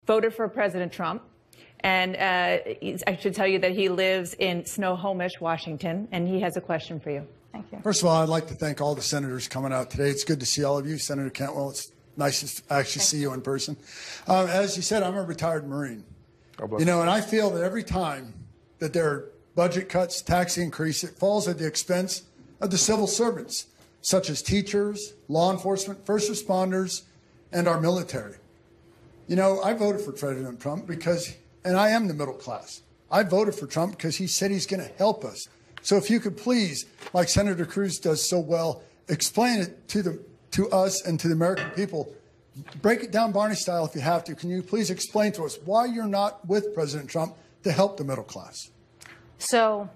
voted for President Trump. And I should tell you that he lives in Snohomish, Washington, and he has a question for you. Thank you. First of all, I'd like to thank all the senators coming out today. It's good to see all of you. Senator Cantwell, it's nice to actually see you in person. As you said, I'm a retired Marine. You know, and I feel that every time that there are budget cuts, tax increase, it falls at the expense of the civil servants, such as teachers, law enforcement, first responders, and our military. You know, I voted for President Trump because, and I am the middle class. I voted for Trump because he said he's going to help us. So if you could please, like Senator Cruz does so well, explain it to us and to the American people. Break it down Barney style if you have to. Can you please explain to us why you're not with President Trump to help the middle class? So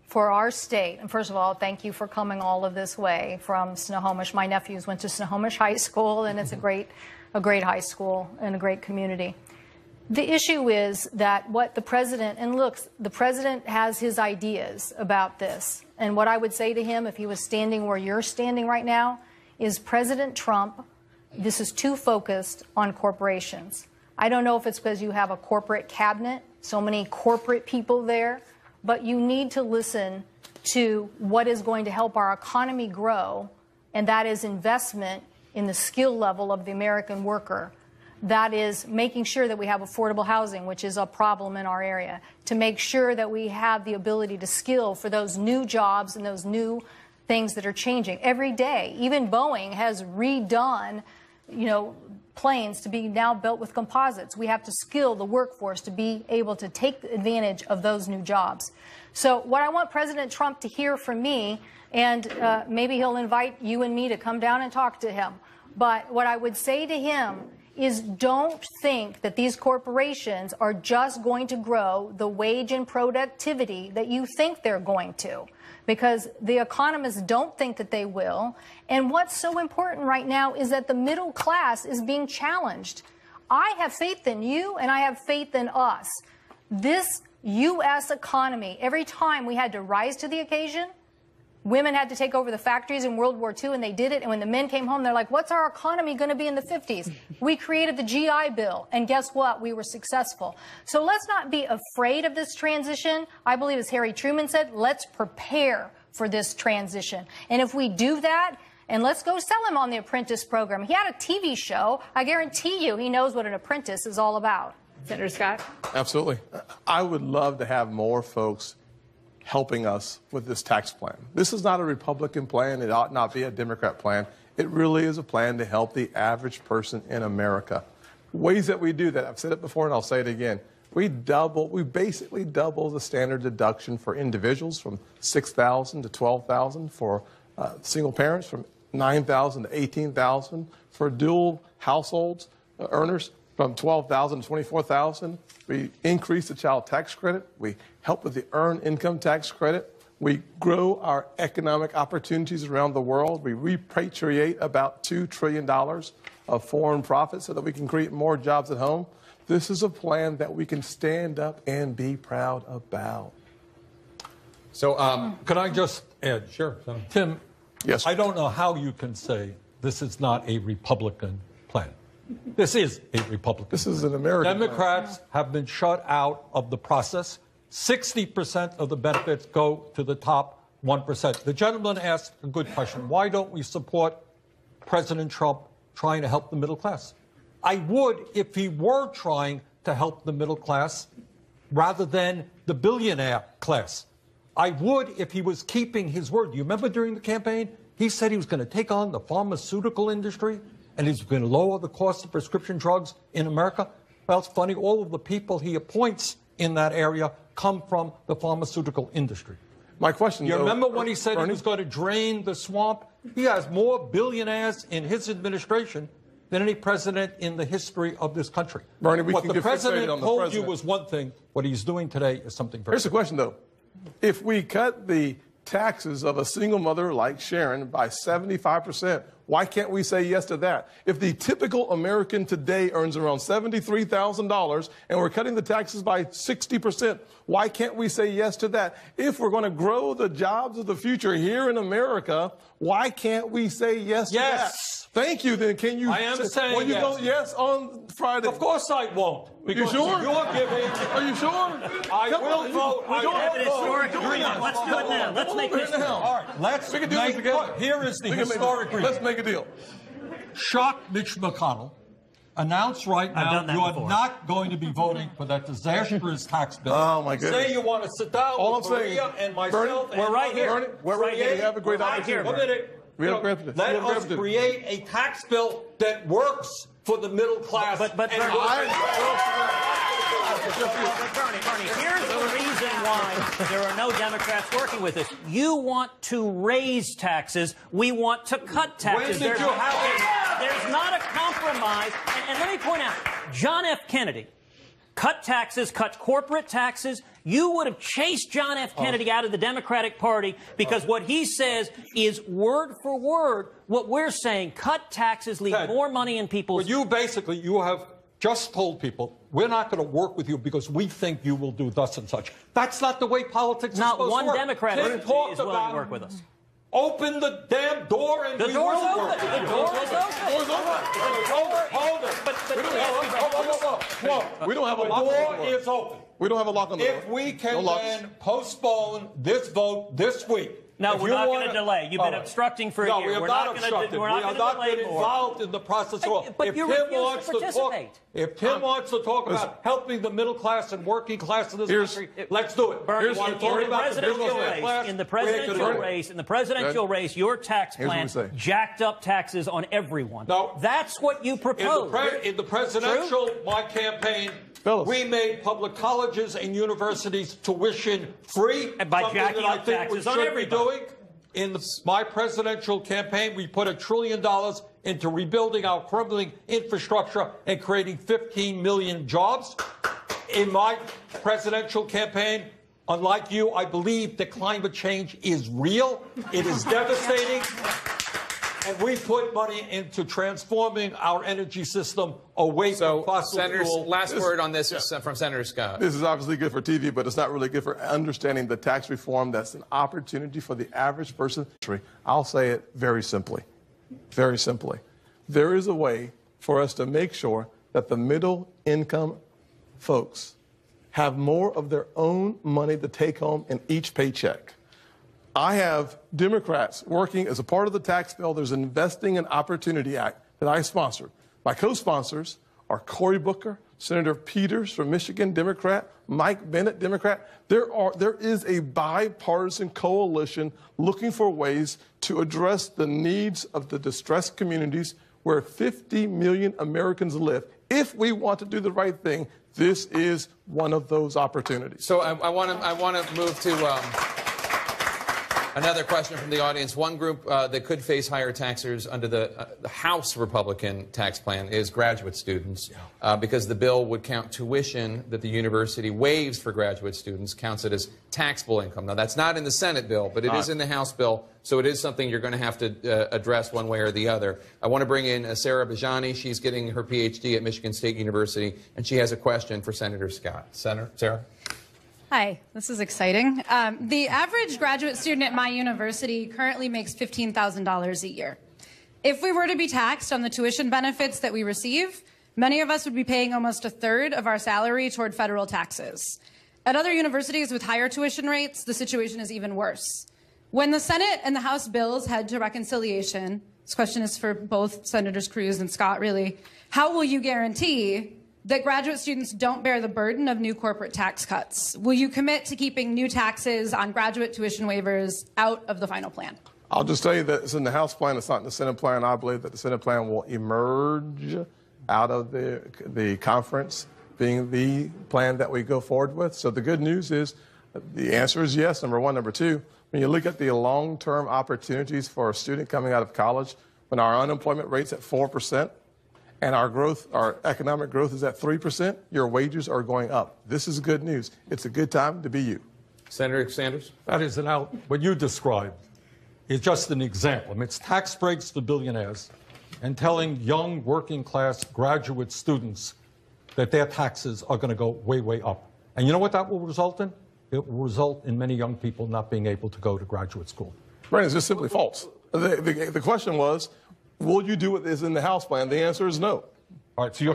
for our state, and first of all, thank you for coming all of this way from Snohomish. My nephews went to Snohomish High School, and it's a great high school and a great community. The issue is that what the president, and look, the president has his ideas about this. And what I would say to him if he was standing where you're standing right now is President Trump, this is too focused on corporations. I don't know if it's because you have a corporate cabinet, so many corporate people there, but you need to listen to what is going to help our economy grow, and that is investment in the skill level of the American worker. That is making sure that we have affordable housing, which is a problem in our area, to make sure that we have the ability to skill for those new jobs and those new things that are changing every day. Even Boeing has redone, you know, planes to be now built with composites. We have to skill the workforce to be able to take advantage of those new jobs. So what I want President Trump to hear from me, and maybe he'll invite you and me to come down and talk to him, but what I would say to him is don't think that these corporations are just going to grow the wage and productivity that you think they're going to, because the economists don't think that they will. And what's so important right now is that the middle class is being challenged. I have faith in you, and I have faith in us. This U.S. economy, every time we had to rise to the occasion, women had to take over the factories in World War II, and they did it. And when the men came home, they're like, what's our economy going to be in the 50s? We created the GI Bill, and guess what? We were successful. So let's not be afraid of this transition. I believe, as Harry Truman said, let's prepare for this transition. And if we do that, and let's go sell him on the apprentice program. He had a TV show. I guarantee you he knows what an apprentice is all about. Senator Scott? Absolutely. I would love to have more folks helping us with this tax plan. This is not a Republican plan. It ought not be a Democrat plan. It really is a plan to help the average person in America. Ways that we do that, I've said it before and I'll say it again. We basically double the standard deduction for individuals from $6,000 to $12,000, for single parents from $9,000 to $18,000, for dual households earners from $12,000 to $24,000. We increase the child tax credit. We help with the earned income tax credit. We grow our economic opportunities around the world. We repatriate about $2 trillion of foreign profits so that we can create more jobs at home. This is a plan that we can stand up and be proud about. So could I just add? Sure. Tim, yes. I don't know how you can say this is not a Republican plan. This is a Republican. This is an American Democrats plan. have been shut out of the process. 60% of the benefits go to the top 1%. The gentleman asked a good question. Why don't we support President Trump trying to help the middle class? I would if he were trying to help the middle class rather than the billionaire class. I would if he was keeping his word. You remember during the campaign, he said he was going to take on the pharmaceutical industry and he's going to lower the cost of prescription drugs in America. Well, it's funny, all of the people he appoints in that area come from the pharmaceutical industry. My question, you remember when he said he was going to drain the swamp? He has more billionaires in his administration than any president in the history of this country. Bernie, what the president told you was one thing. What he's doing today is something very different. Here's the question, though. If we cut the taxes of a single mother like Sharon by 75%, why can't we say yes to that? If the typical American today earns around $73,000 and we're cutting the taxes by 60%, why can't we say yes to that? If we're going to grow the jobs of the future here in America, why can't we say yes to that? Thank you. Then can you? I am saying will you yes. vote yes on Friday? Of course I won't. Because you sure? You're giving. Are you sure? I will vote. We have an historic agreement. Let's do it now. Let's make history. All right, let's make a deal. Here is the historic agreement. Let's make a deal. Shock Mitch McConnell. Announce right now you are not going to be voting for that disastrous tax bill. Oh, my goodness. Say you want to sit down All with I'm saying, Maria and myself. Bernie, we're right here. Bernie, we're right here. We have a great opportunity. One minute. Let us create a tax bill that works for the middle class. But Bernie, here's the reason why there are no Democrats working with us. You want to raise taxes. We want to cut taxes. There's not a compromise. And let me point out, John F. Kennedy cut taxes, cut corporate taxes. You would have chased John F. Kennedy out of the Democratic Party because what he says is word for word what we're saying. Cut taxes, leave more money in people's... Well, you have just told people, we're not going to work with you because we think you will do thus and such. That's not the way politics is supposed to work. Not one Democrat is willing to work with us. Open the damn door and we will work. The door is open. Hold it. We don't have a lock on the door. The door is open. We don't have a lock on the door. If we can then postpone this vote this week. No, we're not going to delay. You've been obstructing for a year. No, we have not obstructed. We have not been involved in the process at all. But you refuse to participate. If Tim wants to talk about helping the middle class and working class in this country, let's do it. In the presidential race, your tax plan jacked up taxes on everyone. No, that's what you proposed. In the presidential, my campaign, we made public colleges and universities tuition free. And by jacking up taxes on everybody. In my presidential campaign, we put $1 trillion into rebuilding our crumbling infrastructure and creating 15 million jobs. In my presidential campaign, unlike you, I believe that climate change is real. It is devastating. And we put money into transforming our energy system away from fossil fuel. Last word on this is from Senator Scott. This is obviously good for TV, but it's not really good for understanding the tax reform that's an opportunity for the average person. I'll say it very simply. Very simply. There is a way for us to make sure that the middle income folks have more of their own money to take home in each paycheck. I have Democrats working as a part of the tax bill. There's an Investing in Opportunity Act that I sponsored. My co-sponsors are Cory Booker, Senator Peters from Michigan, Democrat, Mike Bennett, Democrat. There is a bipartisan coalition looking for ways to address the needs of the distressed communities where 50 million Americans live. If we want to do the right thing, this is one of those opportunities. So I want to move to another question from the audience. One group that could face higher taxes under the House Republican tax plan is graduate students, because the bill would count tuition that the university waives for graduate students, counts it as taxable income. Now, that's not in the Senate bill, but it is in the House bill, so it is something you're going to have to address one way or the other. I want to bring in Sarah Bajani. She's getting her Ph.D. at Michigan State University, and she has a question for Senator Scott. Senator Sarah? Hi, this is exciting. The average graduate student at my university currently makes $15,000 a year. If we were to be taxed on the tuition benefits that we receive, many of us would be paying almost a third of our salary toward federal taxes. At other universities with higher tuition rates, the situation is even worse. When the Senate and the House bills head to reconciliation, this question is for both Senators Cruz and Scott, really, how will you guarantee that graduate students don't bear the burden of new corporate tax cuts? Will you commit to keeping new taxes on graduate tuition waivers out of the final plan? I'll just tell you that it's in the House plan. It's not in the Senate plan. I believe that the Senate plan will emerge out of the conference being the plan that we go forward with. So the good news is the answer is yes, number one. Number two, when you look at the long-term opportunities for a student coming out of college, when our unemployment rate's at 4%, and our economic growth is at 3%, your wages are going up. This is good news. It's a good time to be you. Senator Sanders? That is what you described is just an example. I mean, it's tax breaks to billionaires and telling young working class graduate students that their taxes are going to go way, way up. And you know what that will result in? It will result in many young people not being able to go to graduate school. Brandon, it's just simply false. The question was, Will you do what is in the House plan? The answer is no. All right, so you're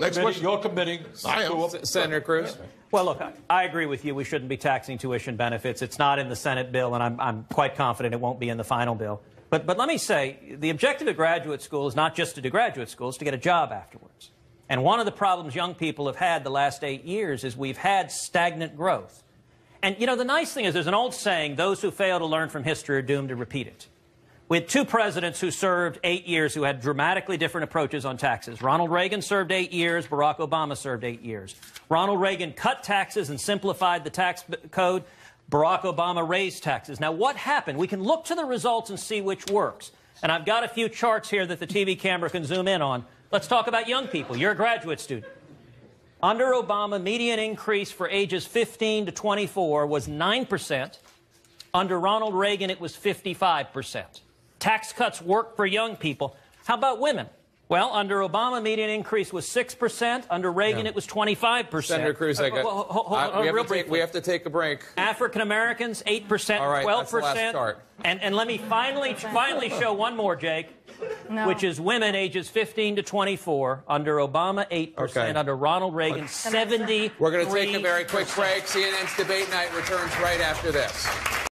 committing. I am. Senator Cruz? Well, look, I agree with you. We shouldn't be taxing tuition benefits. It's not in the Senate bill, and I'm quite confident it won't be in the final bill. But let me say, the objective of graduate school is not just to do graduate school, it's to get a job afterwards. And one of the problems young people have had the last 8 years is we've had stagnant growth. And, you know, the nice thing is there's an old saying, those who fail to learn from history are doomed to repeat it. We had 2 presidents who served 8 years who had dramatically different approaches on taxes. Ronald Reagan served 8 years. Barack Obama served 8 years. Ronald Reagan cut taxes and simplified the tax code. Barack Obama raised taxes. Now, what happened? We can look to the results and see which works. And I've got a few charts here that the TV camera can zoom in on. Let's talk about young people. You're a graduate student. Under Obama, median increase for ages 15 to 24 was 9%. Under Ronald Reagan, it was 55%. Tax cuts work for young people. How about women? Well, under Obama, median increase was 6%. Under Reagan, it was 25%. Senator Cruz, we have to take a break. African Americans, 8%, all right, 12%. That's the last chart. And let me finally show one more, Jake, which is women ages 15 to 24. Under Obama, 8%. Okay. Under Ronald Reagan, 70%. We're going to take a very quick break. CNN's Debate Night returns right after this.